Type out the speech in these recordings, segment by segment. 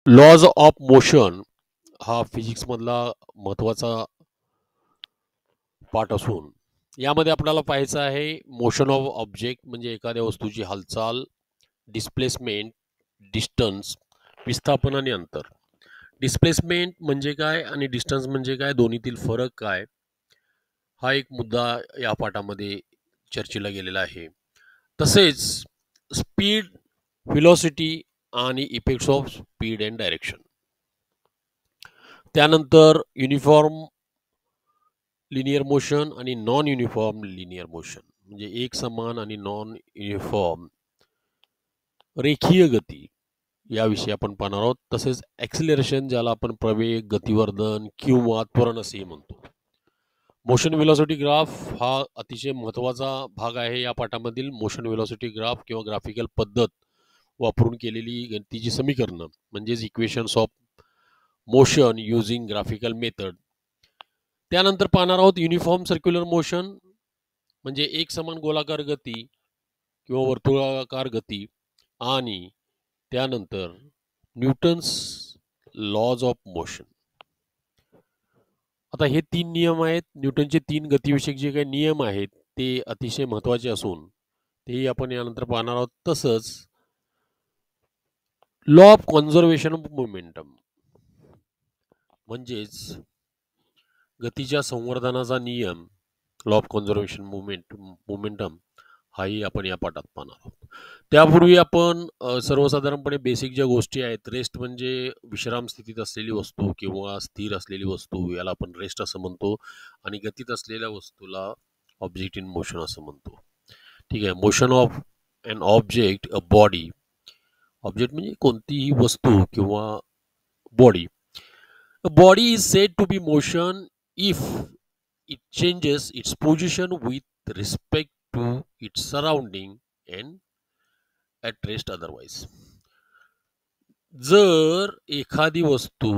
Lodge of motion हा फिजिक्समधला महत्त्वाचा part असून यामध्ये आपल्याला पाहायचं आहे मोशन ऑफ ऑब्जेक्ट म्हणजे एखाद्या वस्तूची हालचाल, डिस्प्लेसमेंट, डिस्टन्स, विस्थापन आणि अंतर. डिस्प्लेसमेंट म्हणजे काय आणि डिस्टन्स म्हणजे काय, दोन्हीतील फरक काय, हा एक मुद्दा या पाठामध्ये चर्चेला गेलेला आहे. तसेच स्पीड, व्हेलॉसिटी आणि effects of speed and direction. त्यानंतर युनिफॉर्म लिनियर मोशन आणि नॉन युनिफॉर्म लिनियर मोशन म्हणजे एक समान आणि नॉन युनिफॉर्म रेखीय गती याविषयी आपण पाहणार आहोत. तसेच ॲक्सिलरेशन ज्याला आपण प्रवेग, गतिवर्धन किंवा त्वरण असेही म्हणतो. मोशन व्हेलॉसिटी ग्राफ हा अतिशय महत्त्वाचा भाग आहे या पाठामधील. मोशन व्हेलॉसिटी ग्राफ किंवा ग्राफिकल पद्धत वापरून केलेली गणितीची समीकरणं म्हणजेच equations of motion using graphical method. त्यानंतर पाहणार आहोत युनिफॉर्म सर्क्युलर मोशन म्हणजे एक समान गोलाकार गती किंवा वर्तुळाकार गती आणि त्यानंतर न्यूटन्स लॉज ऑफ मोशन. आता हे 3 नियम आहेत. न्यूटनचे 3 गतिविषयक जे काही नियम आहेत ते अतिशय महत्त्वाचे असून तेही आपण यानंतर पाहणार आहोत. तसंच law of conservation of momentum म्हणजेच गतीच्या संवर्धनाचा नियम, लॉ ऑफ कन्झर्वेशन मोमेंटम हाही आपण या पाठात पाहणार आहोत. त्यापूर्वी आपण सर्वसाधारणपणे बेसिक ज्या गोष्टी आहेत, रेस्ट म्हणजे विश्राम स्थितीत असलेली वस्तू किंवा स्थिर असलेली वस्तू याला आपण रेस्ट असं म्हणतो आणि गतीत असलेल्या वस्तूला ऑब्जेक्ट इन मोशन असं म्हणतो. ठीक आहे. Motion of an object a body, object म्हणजे कोणतीही वस्तू किंवा body. A body is said to be motion if it changes its position with respect to its surrounding and at rest otherwise. जर एखादी वस्तू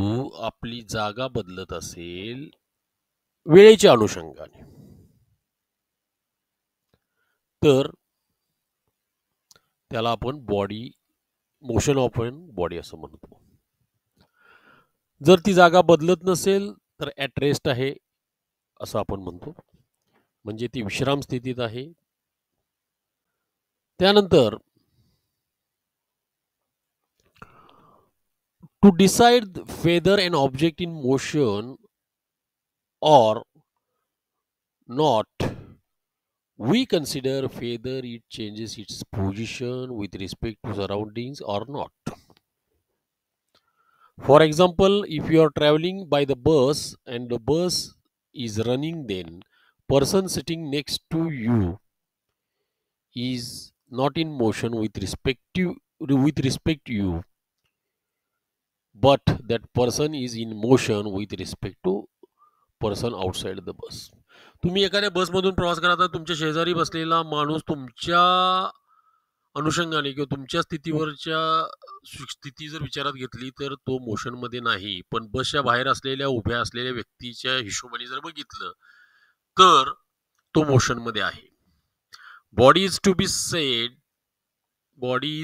आपली जागा बदलत असेल वेळेच्या अनुषंगाने तर त्याला आपण body, motion of an body असं म्हणतो. जर ती जागा बदलत नसेल तर ॲट रेस्ट आहे असं आपण म्हणतो, म्हणजे ती विश्राम स्थितीत आहे. त्यानंतर to decide whether an object in motion or not, we consider whether it changes its position with respect to surroundings or not. For example, if you are traveling by the bus and the bus is running, then person sitting next to you is not in motion with respect to you, but that person is in motion with respect to person outside the bus. तुम्ही एखाद्या बसमधून प्रवास करता, तुमच्या शेजारी बसलेला माणूस तुमच्या अनुषंगाने किंवा तुमच्या स्थितीवरच्या स्थिती जर विचारात घेतली तर तो मोशनमध्ये नाही, पण बसच्या बाहेर असलेल्या उभ्या असलेल्या व्यक्तीच्या हिशोबाने जर बघितलं तर तो मोशनमध्ये आहे. Body is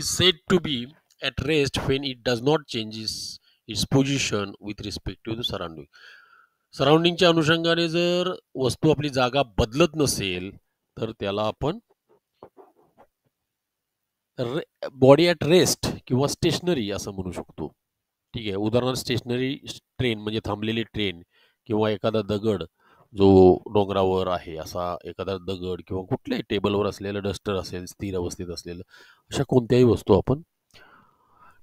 said to be at rest when it does not changes its position with respect to the surrounding. सराउंडिंगच्या अनुषंगाने जर वस्तू आपली जागा बदलत नसेल तर त्याला आपण बॉडी ॲट रेस्ट किंवा स्टेशनरी असं म्हणू शकतो. ठीक आहे. उदाहरणार्थ स्टेशनरी ट्रेन म्हणजे थांबलेली ट्रेन किंवा एखादा दगड जो डोंगरावर आहे असा एखादा दगड किंवा कुठल्याही टेबलवर असलेलं डस्टर असेल स्थिर अवस्थेत असलेलं, अशा कोणत्याही वस्तू आपण.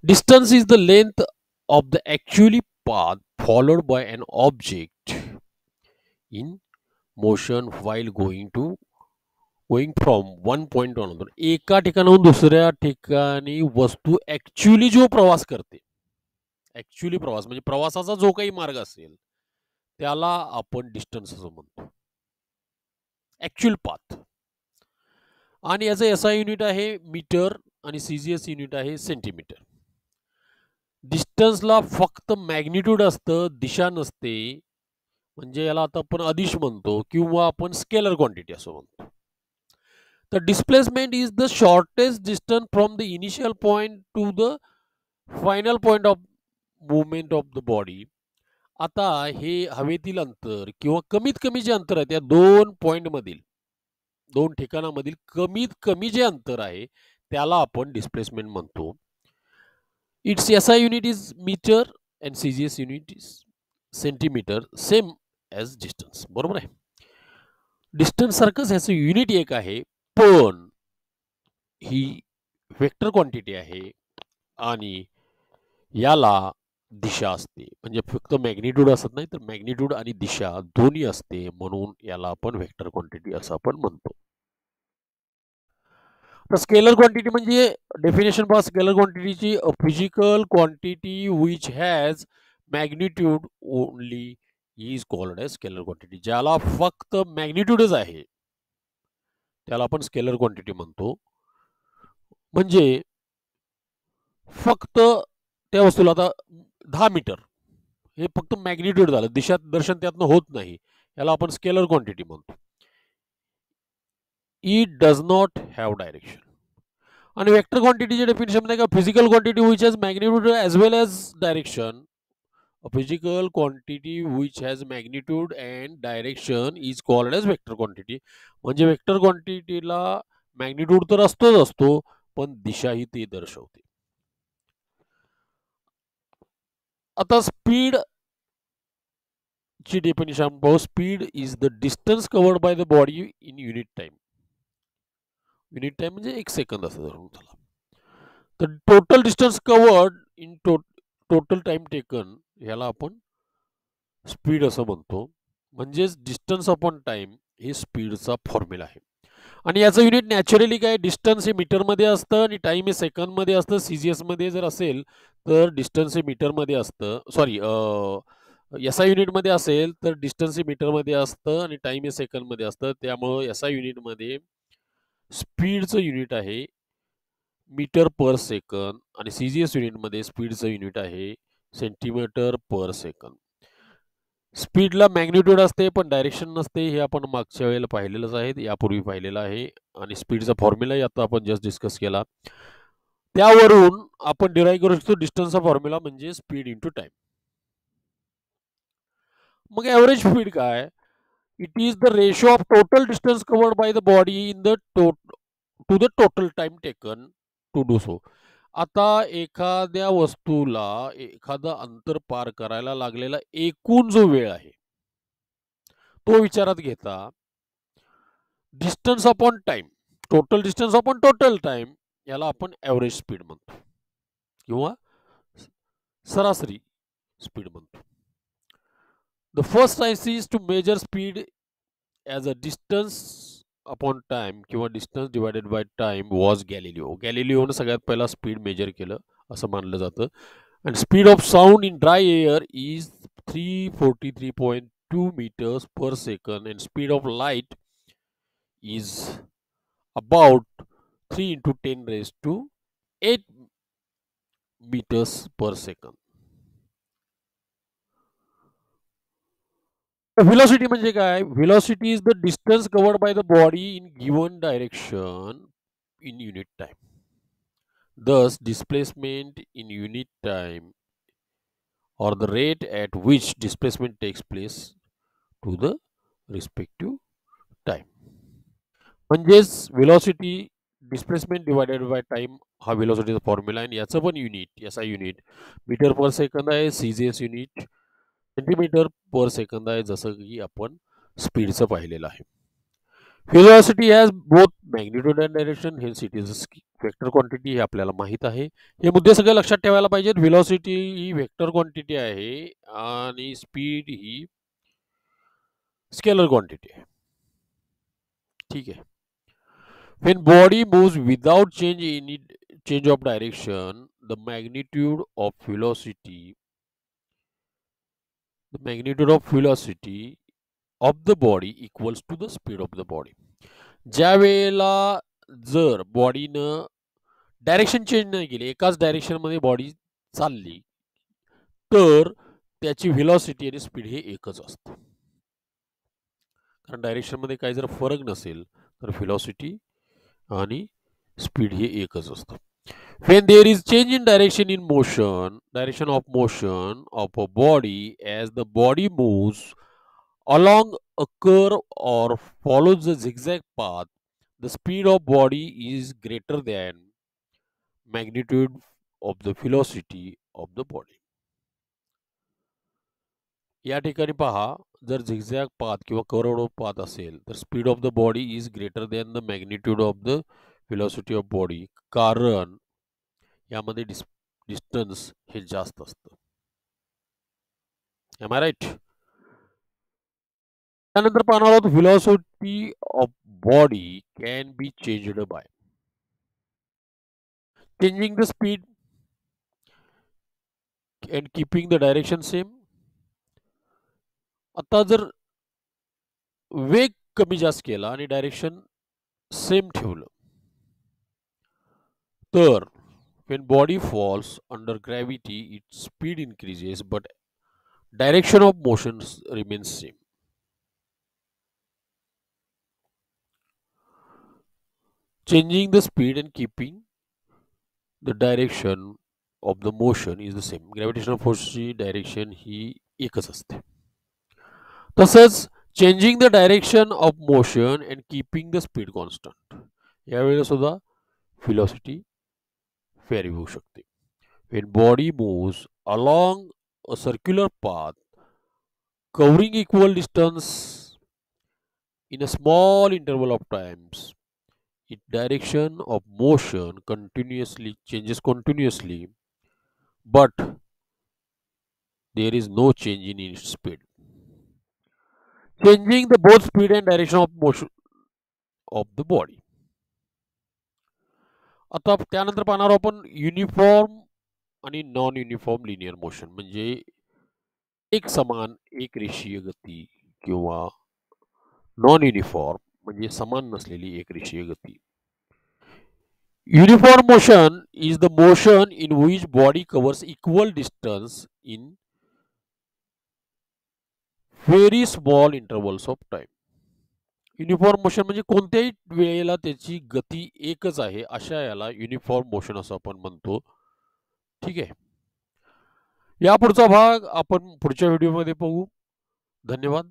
Distance is the length of the actually path followed by an object in motion while going from one point to another. एका ठिकाणाहून दुसऱ्या ठिकाणी वस्तू ॲक्च्युअली जो प्रवास करते, ॲक्च्युअली प्रवास म्हणजे प्रवासाचा जो काही मार्ग असेल त्याला आपण डिस्टन्स असं म्हणतो, ॲक्च्युअल पाथ. आणि याचं एसआय युनिट आहे मीटर आणि सीजीएस युनिट आहे सेंटीमीटर. डिस्टन्सला फक्त मॅग्निट्यूड असतं, दिशा नसते, म्हणजे याला आता आपण अदिश म्हणतो किंवा आपण स्केलर क्वांटिटी असं म्हणतो. तर displacement is the shortest distance from the initial point two the final point of movement of the body. आता हे हवेतील अंतर किंवा कमीत कमी जे अंतर आहे त्या 2 पॉइंटमधील 2 ठिकाणामधील कमीत कमी जे अंतर आहे त्याला आपण डिस्प्लेसमेंट म्हणतो. Its SI unit is metre and CGS unit is centimetre same as distance. बरोबर आहे. डिस्टन्स सारखंच ह्याचं युनिट एक आहे, पण ही वेक्टर क्वांटिटी आहे आणि याला दिशा असते. म्हणजे फक्त मॅग्निट्यूड असत नाही, तर मॅग्निट्यूड आणि दिशा दोन्ही असते, म्हणून याला आपण वेक्टर क्वांटिटी असं आपण म्हणतो. तर स्केलर क्वांटिटी म्हणजे डेफिनेशन पहा स्केलर क्वांटिटीची, a physical quantity which has magnitude only is called as scalar quantity. ज्याला फक्त मॅग्निट्यूडच आहे त्याला आपण स्केलर क्वांटिटी म्हणतो. म्हणजे फक्त त्या वस्तूला आता 10 मीटर हे फक्त मॅग्निट्यूड झालं, दिशा दर्शन त्यातनं होत नाही, याला आपण स्केलर क्वांटिटी म्हणतो. It does not have direction. आणि वेक्टर क्वांटिटीचे डेफिनेशन म्हणजे का physical quantity which has magnitude as well as direction. A physical quantity which has magnitude and direction is called as vector quantity. म्हणजे vector क्वांटिटीला magnitude तर असतोच असतो, पण दिशाही ती दर्शवते. आता स्पीड ची डेफिनेशन पाहू. Speed is the distance covered by the body in unit time. Unit time म्हणजे 1 सेकंद असं धरून चला. तर total distance covered in total time taken ह्याला आपण स्पीड असं म्हणतो. म्हणजेच डिस्टन्स अपॉन टाइम हे स्पीडचा फॉर्म्युला आहे. आणि याचं युनिट नॅचरली काय, डिस्टन्स हे मीटरमध्ये असतं आणि टाइम हे सेकंदमध्ये असतं. सीजीएसमध्ये जर असेल तर डिस्टन्स हे मीटरमध्ये असतं, सॉरी एसआय युनिटमध्ये असेल तर डिस्टन्स हे मीटरमध्ये असतं आणि टाइम हे सेकंदमध्ये असतं. त्यामुळं एसआय युनिटमध्ये स्पीडचं युनिट आहे मीटर पर सेकंद आणि सीजीएस युनिटमध्ये स्पीडचं युनिट आहे सेंटीमीटर पर सेकंद. स्पीडला मॅग्निट्यूड असते पण डायरेक्शन नसते, हे आपण मागच्या वेळेला पाहिलेलंच आहे, यापूर्वी पाहिलेलं आहे. आणि स्पीडचा फॉर्म्युलाही आता आपण जस्ट डिस्कस केला. त्यावरून आपण डिराईव्ह करू शकतो डिस्टन्सचा फॉर्म्युला म्हणजे स्पीड इंटू टाइम. मग ॲव्हरेज स्पीड काय? It is the ratio of total distance covered by the body in the to the total time taken to do so. आता एखाद्या वस्तूला एखादं अंतर पार करायला लागलेला एकूण जो वेळ आहे तो विचारात घेता distance upon time, total distance upon total time याला आपण ॲव्हरेज स्पीड म्हणतो किंवा सरासरी स्पीड म्हणतो. The first science to measure speed as a distance upon time किंवा distance divided by time was Galileo. गॅलिलिओनं सगळ्यात पहिला स्पीड मेजर केलं असं मानलं जातं. And speed of sound in dry air is 343.2 meters per second and speed of light is about 3 into 10 raised to 8 meters per second. Velocity म्हणजे काय? Velocity is the distance covered by the body in given direction in unit time. Thus, displacement in unit time or the rate at which displacement takes place to the respective time. म्हणजेच velocity displacement divided by time हा व्हेलॉसिटीचा formula आहे आणि याचं पण unit SI unit metre per second आहे, CGS unit centimetre per second आहे, जसं की आपण स्पीडचं पाहिलेलं आहे. Velocity has both magnitude and direction, hence it is vector quantity, हे आपल्याला माहीत आहे. हे मुद्दे सगळे लक्षात ठेवायला पाहिजेत. व्हेलॉसिटी ही वेक्टर क्वांटिटी आहे आणि स्पीड ही स्केलर क्वांटिटी आहे. ठीक आहे. When body moves without change of direction, the magnitude of velocity of the body equals to the speed of the body. ज्या वेळेला जर बॉडीनं डायरेक्शन चेंज नाही केली, एकाच डायरेक्शनमध्ये बॉडी चालली, तर त्याची व्हेलॉसिटी आणि स्पीड हे एकच असतं. कारण डायरेक्शनमध्ये काही जर फरक नसेल तर व्हेलॉसिटी आणि स्पीड हे एकच असतं. When there is change in direction of motion of a body as the body moves along a curve or follows a zigzag path, the speed of body is greater than magnitude of the velocity of the body. या ठिकाणी पहा, जर zigzag path किंवा curved path असेल तर speed of the body is greater than the magnitude of the velocity of body, कारण यामध्ये distance हे जास्त असतं. Am I right? त्यानंतर पाहणार आहोत velocity of body can be changed by changing the speed and keeping the direction same. आता जर वेग कमी जास्त केला आणि डायरेक्शन सेम ठेवलं तर when body falls under gravity its speed increases but direction of motion remains same. Changing the speed and keeping the direction of the motion is the same. Gravitational force ची direction ही एकच असते. तसंच changing the direction of motion and keeping the speed constant, यावेळेला सुद्धा velocity very होऊ शकते. When body moves along a circular path covering equal distance in a small interval of times, its direction of motion changes continuously, but there is no change in its speed. Changing the both speed and direction of motion of the body. आता त्यानंतर पाहणार आपण uniform आणि non uniform linear motion, म्हणजे एक समान एक रेषीय गती किंवा नॉन युनिफॉर्म म्हणजे समान नसलेली एक रेषीय गती. Uniform motion is the motion in which body covers equal distance in very small intervals of time. Uniform motion म्हणजे कोणत्याही वेळेला त्याची गती एकच आहे अशा याला युनिफॉर्म मोशन असं आपण म्हणतो. ठीक आहे. या पुढचा भाग आपण पुढच्या व्हिडिओमध्ये पाहू. धन्यवाद.